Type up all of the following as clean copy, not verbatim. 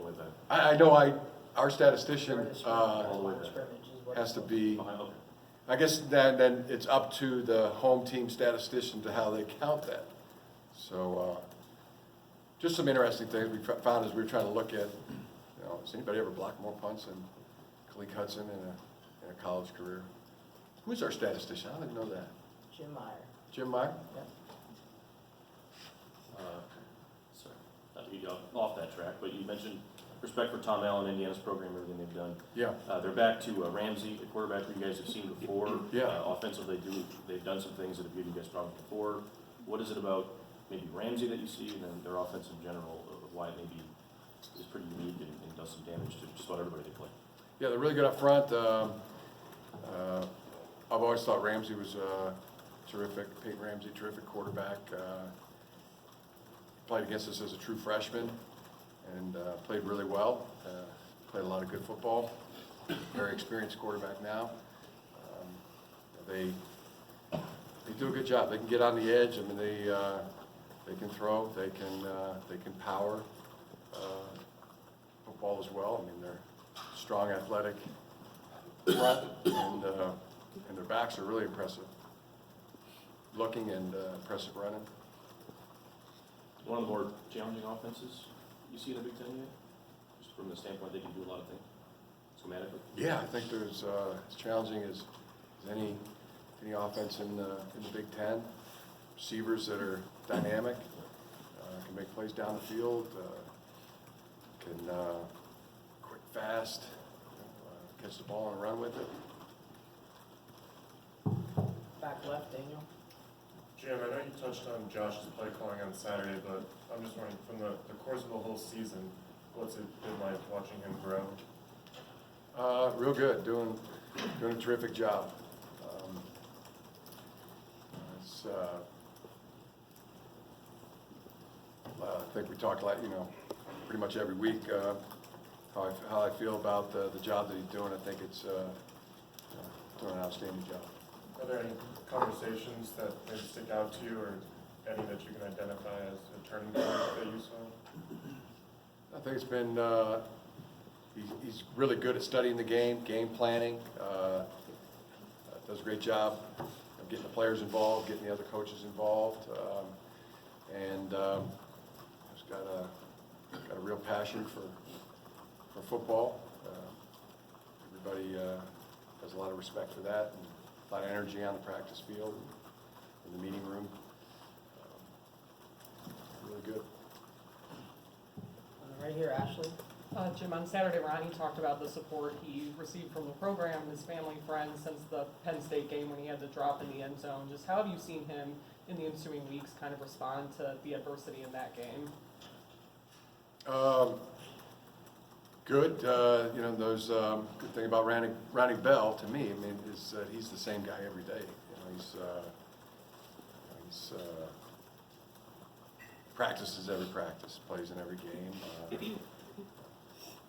way back? I know our statistician All the way back. has to be, Behind, okay. I guess then it's up to the home team statistician to how they count that. So just some interesting things we found as we were trying to look at, has anybody ever blocked more punts than Khalid Hudson in a college career? Who's our statistician? I don't even know that. Jim Meyer. Jim Meyer? Yep. Sorry, not to get you off that track, but you mentioned respect for Tom Allen, Indiana's program, everything they've done. Yeah. They're back to Ramsey, a quarterback who you guys have seen before. Yeah. Offensively, they've done some things that have given you guys problems before. What is it about maybe Ramsey that you see, and then their offense in general, of why it maybe is pretty unique and does some damage to just about everybody they play? Yeah, they're really good up front. I've always thought Ramsey was terrific. Peyton Ramsey, terrific quarterback. Played against us as a true freshman and played really well. Played a lot of good football. Very experienced quarterback now. They do a good job. They can get on the edge. I mean, they can throw. They can power football as well. I mean, they're strong, athletic front, and their backs are really impressive looking and impressive running. One of the more challenging offenses you see in the Big Ten yet? Just from the standpoint they can do a lot of things schematically? Yeah, I think there's as challenging as any offense in the Big Ten. Receivers that are dynamic, can make plays down the field, can quick, fast, catch the ball and run with it. Back left, Daniel. Jim, I know you touched on Josh's play calling on Saturday, but I'm just wondering, from the course of the whole season, what's it been like watching him grow? Real good, doing a terrific job. I think we talk like pretty much every week how I feel about the job that he's doing. I think it's doing an outstanding job. Are there any conversations that maybe stick out to you, or any that you can identify as a turning point that you saw? I think it's been, he's really good at studying the game planning, does a great job of getting the players involved, getting the other coaches involved, and he's got a real passion for football. Everybody has a lot of respect for that, and a lot of energy on the practice field, in the meeting room. Really good. Right here, Ashley. Jim, on Saturday, Ronnie talked about the support he received from the program, his family, friends, since the Penn State game when he had to drop in the end zone. Just how have you seen him in the ensuing weeks kind of respond to the adversity in that game? Good. Those good thing about Ronnie Bell to me, I mean, is that he's the same guy every day. He's practices every practice, plays in every game,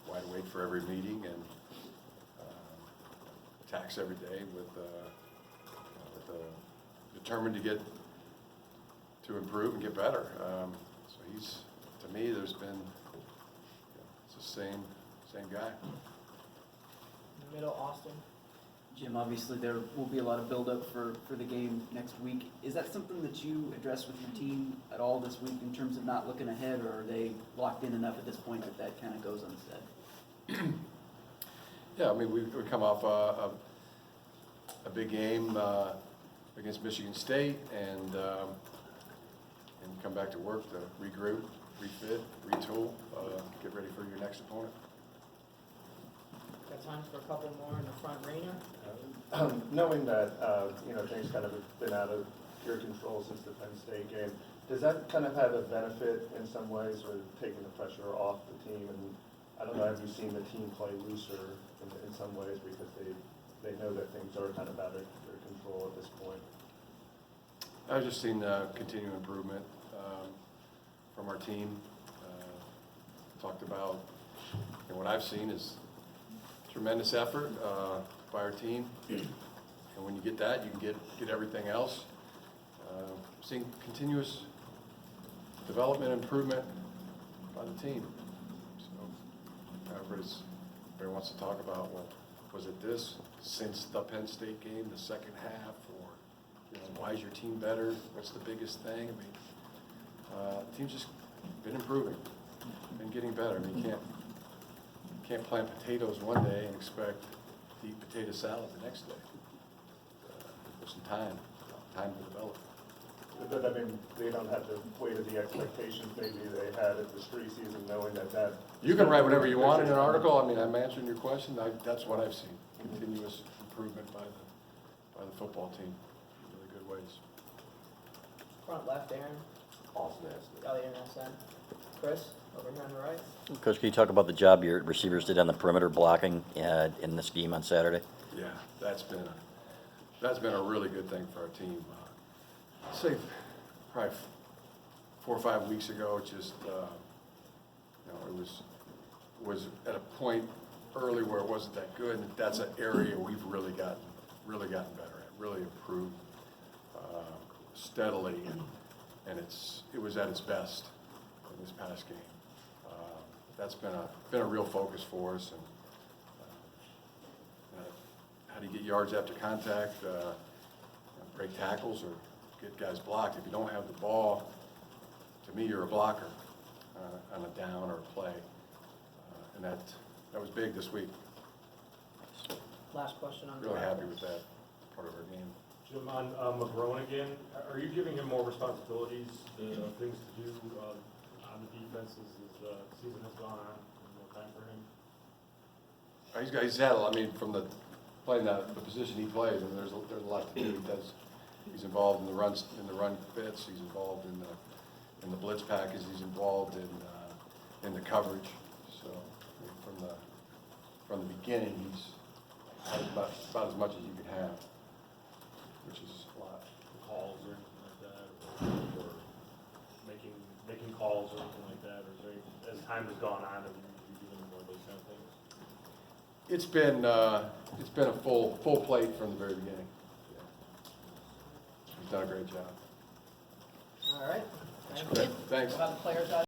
wide awake for every meeting, and attacks every day with determined to improve and get better. So he's, to me, there's been it's the same guy. Middle, Austin. Jim, obviously there will be a lot of build-up for the game next week. Is that something that you address with your team at all this week in terms of not looking ahead, or are they locked in enough at this point that kind of goes unsaid? Yeah, I mean, we come off a big game against Michigan State, and come back to work to regroup, refit, retool, get ready for your next opponent. Got time for a couple more in the front, Rainer. Knowing that things kind of have been out of your control since the Penn State game, does that kind of have a benefit in some ways, or taking the pressure off the team? And I don't know, have you seen the team play looser in some ways because they know that things are kind of out of their control at this point? I've just seen continued improvement from our team. Talked about, and what I've seen is tremendous effort by our team, and when you get that, you can get everything else. Seeing continuous development, improvement by the team. So Everybody wants to talk about, well, was it this since the Penn State game, the second half, or, why is your team better? What's the biggest thing? I mean, the team's just been improving, been getting better. I mean, you can't plant potatoes one day and expect to eat potato salad the next day. There's some time to develop. But I mean, they don't have to wait at the expectations maybe they had at the street season, knowing that. You can write whatever you want in an article. I mean, I'm answering your question. That's what I've seen. Continuous improvement by the football team in really good ways. Front left, Aaron. Awesome. Got the internet sent. Chris, over here on the right. Coach, can you talk about the job your receivers did on the perimeter blocking in this game on Saturday? Yeah, that's been a really good thing for our team. I'd say probably 4 or 5 weeks ago, just it was at a point early where it wasn't that good, and that's an area we've really gotten better at, really improved steadily, and it was at its best in this past game. That's been a real focus for us, and how do you get yards after contact, break tackles, or get guys blocked? If you don't have the ball, to me, you're a blocker on a down or a play, and that was big this week. Last question on the Really right. happy with that part of our game. Jim, on McGrone again, are you giving him more responsibilities, things to do on the defense as the season has gone on, more time for him? He's had, I mean, from playing the position he plays, and there's a lot to do. He's involved in the run fits. He's involved in the blitz package. He's involved in the coverage. So I mean, from the beginning, he's had about as much as you could have, which is a lot. Calls or anything like that, or making calls or anything like that, or is there, as time has gone on, have you given him more of those kind of things? It's been a full plate from the very beginning. Yeah. He's done a great job. All right. Thank you. Thanks. What about the players out